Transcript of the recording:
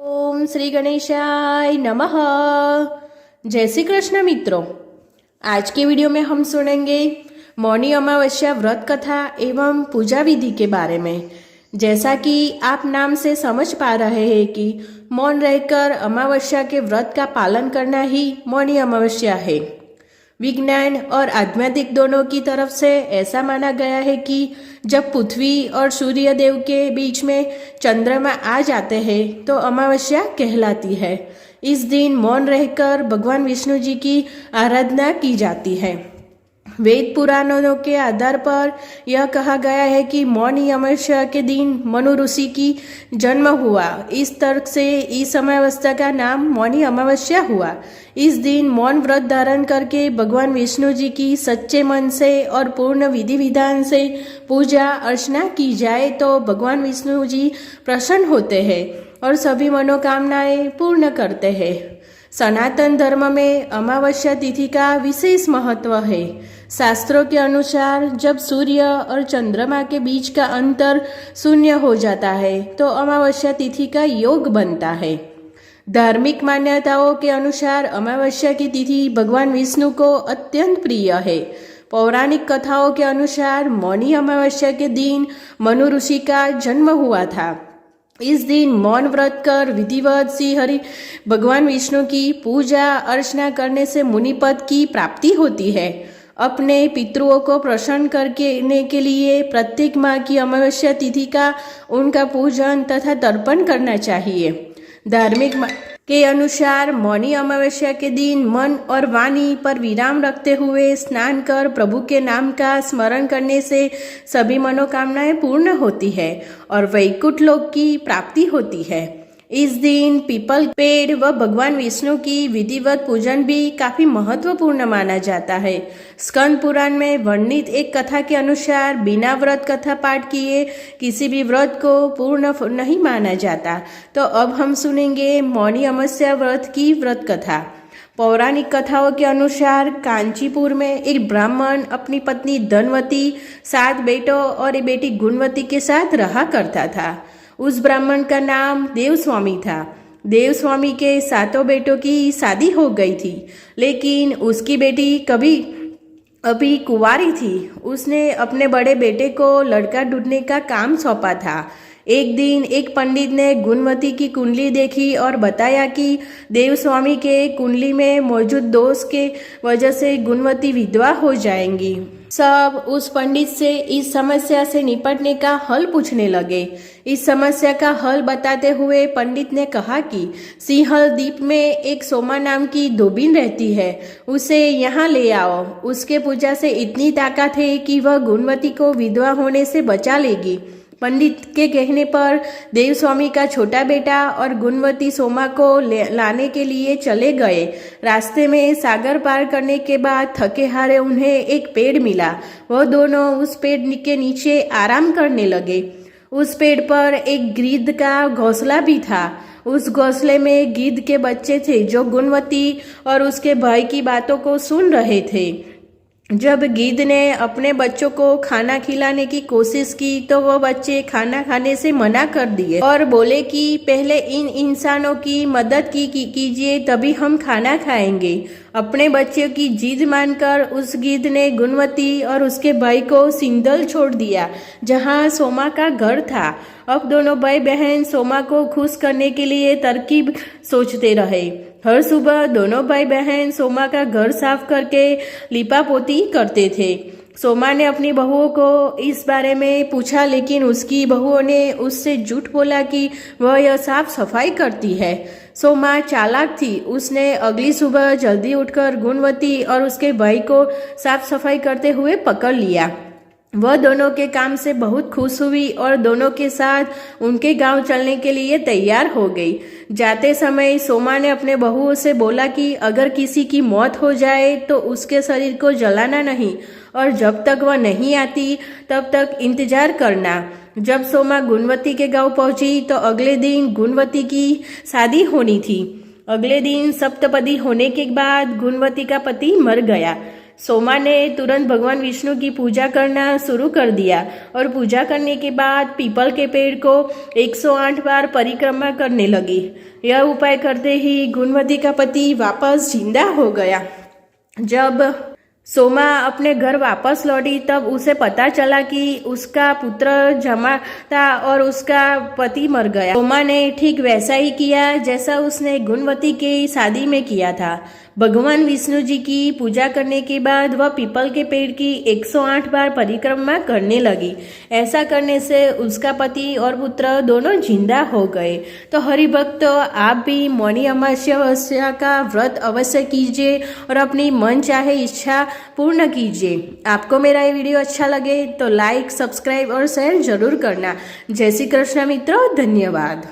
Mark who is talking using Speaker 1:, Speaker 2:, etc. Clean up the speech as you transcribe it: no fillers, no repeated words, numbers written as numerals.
Speaker 1: ओम श्री गणेशाय नमः। जय श्री कृष्ण मित्रों, आज के वीडियो में हम सुनेंगे मौनी अमावस्या व्रत कथा एवं पूजा विधि के बारे में। जैसा कि आप नाम से समझ पा रहे हैं कि मौन रहकर अमावस्या के व्रत का पालन करना ही मौनी अमावस्या है। विज्ञान और आध्यात्मिक दोनों की तरफ से ऐसा माना गया है कि जब पृथ्वी और सूर्य देव के बीच में चंद्रमा आ जाते हैं तो अमावस्या कहलाती है। इस दिन मौन रहकर भगवान विष्णु जी की आराधना की जाती है। वेद पुराणों के आधार पर यह कहा गया है कि मौनी अमावस्या के दिन मनु ऋषि की जन्म हुआ। इस तर्क से इस अमावस्या का नाम मौनी अमावस्या हुआ। इस दिन मौन व्रत धारण करके भगवान विष्णु जी की सच्चे मन से और पूर्ण विधि विधान से पूजा अर्चना की जाए तो भगवान विष्णु जी प्रसन्न होते हैं और सभी मनोकामनाएं पूर्ण करते हैं। सनातन धर्म में अमावस्या तिथि का विशेष महत्व है। शास्त्रों के अनुसार जब सूर्य और चंद्रमा के बीच का अंतर शून्य हो जाता है तो अमावस्या तिथि का योग बनता है। धार्मिक मान्यताओं के अनुसार अमावस्या की तिथि भगवान विष्णु को अत्यंत प्रिय है। पौराणिक कथाओं के अनुसार मौनी अमावस्या के दिन मनु ऋषि का जन्म हुआ था। इस दिन मौन व्रत कर विधिवत श्री हरि भगवान विष्णु की पूजा अर्चना करने से मुनिपद की प्राप्ति होती है। अपने पितरों को प्रसन्न करने के लिए प्रत्येक माह की अमावस्या तिथि का उनका पूजन तथा तर्पण करना चाहिए। धार्मिक के अनुसार मौनी अमावस्या के दिन मन और वाणी पर विराम रखते हुए स्नान कर प्रभु के नाम का स्मरण करने से सभी मनोकामनाएं पूर्ण होती है और वैकुंठ लोक की प्राप्ति होती है। इस दिन पीपल पेड़ व भगवान विष्णु की विधिवत पूजन भी काफी महत्वपूर्ण माना जाता है। स्कंद पुराण में वर्णित एक कथा के अनुसार बिना व्रत कथा पाठ किए किसी भी व्रत को पूर्ण नहीं माना जाता। तो अब हम सुनेंगे मौनी अमावस्या व्रत की व्रत कथा। पौराणिक कथाओं के अनुसार कांचीपुर में एक ब्राह्मण अपनी पत्नी धनवती, 7 बेटों और एक बेटी गुणवती के साथ रहा करता था। उस ब्राह्मण का नाम देवस्वामी था। देवस्वामी के 7 बेटों की शादी हो गई थी, लेकिन उसकी बेटी अभी कुंवारी थी। उसने अपने बड़े बेटे को लड़का ढूंढने का काम सौंपा था। एक दिन एक पंडित ने गुणवती की कुंडली देखी और बताया कि देवस्वामी के कुंडली में मौजूद दोष के वजह से गुणवती विधवा हो जाएंगी। सब उस पंडित से इस समस्या से निपटने का हल पूछने लगे। इस समस्या का हल बताते हुए पंडित ने कहा कि सिंहल द्वीप में एक सोमा नाम की धोबिन रहती है, उसे यहाँ ले आओ। उसके पूजा से इतनी ताकत है कि वह गुणवती को विधवा होने से बचा लेगी। पंडित के कहने पर देवस्वामी का छोटा बेटा और गुणवती सोमा को लाने के लिए चले गए। रास्ते में सागर पार करने के बाद थके हारे उन्हें एक पेड़ मिला। वह दोनों उस पेड़ के नीचे आराम करने लगे। उस पेड़ पर एक गिद्ध का घोंसला भी था। उस घोंसले में गिद्ध के बच्चे थे जो गुणवती और उसके भाई की बातों को सुन रहे थे। जब गिद्ध ने अपने बच्चों को खाना खिलाने की कोशिश की तो वह बच्चे खाना खाने से मना कर दिए और बोले कि पहले इन इंसानों की मदद कीजिए तभी हम खाना खाएंगे। अपने बच्चों की जिद मानकर उस गिद्ध ने गुणवती और उसके भाई को सिंदल छोड़ दिया जहां सोमा का घर था। अब दोनों भाई बहन सोमा को खुश करने के लिए तरकीब सोचते रहे। हर सुबह दोनों भाई बहन सोमा का घर साफ करके लिपापोती करते थे। सोमा ने अपनी बहुओं को इस बारे में पूछा, लेकिन उसकी बहुओं ने उससे झूठ बोला कि वह यह साफ सफाई करती है। सोमा चालाक थी। उसने अगली सुबह जल्दी उठकर गुणवती और उसके भाई को साफ सफाई करते हुए पकड़ लिया। वह दोनों के काम से बहुत खुश हुई और दोनों के साथ उनके गांव चलने के लिए तैयार हो गई। जाते समय सोमा ने अपने बहुओं से बोला कि अगर किसी की मौत हो जाए तो उसके शरीर को जलाना नहीं और जब तक वह नहीं आती तब तक इंतजार करना। जब सोमा गुणवती के गांव पहुंची तो अगले दिन गुणवती की शादी होनी थी। अगले दिन सप्तपदी होने के बाद गुणवती का पति मर गया। सोमा ने तुरंत भगवान विष्णु की पूजा करना शुरू कर दिया और पूजा करने के बाद पीपल के पेड़ को 108 बार परिक्रमा करने लगी। यह उपाय करते ही गुणवती का पति वापस जिंदा हो गया। जब सोमा अपने घर वापस लौटी तब उसे पता चला कि उसका पुत्र जमा था और उसका पति मर गया। सोमा ने ठीक वैसा ही किया जैसा उसने गुणवती की शादी में किया था। भगवान विष्णु जी की पूजा करने के बाद वह पीपल के पेड़ की 108 बार परिक्रमा करने लगी। ऐसा करने से उसका पति और पुत्र दोनों जिंदा हो गए। तो हरिभक्त आप भी मौनी अमावस्या का व्रत अवश्य कीजिए और अपनी मन चाहे इच्छा पूर्ण कीजिए। आपको मेरा ये वीडियो अच्छा लगे तो लाइक, सब्सक्राइब और शेयर जरूर करना। जय श्री कृष्ण मित्रों, धन्यवाद।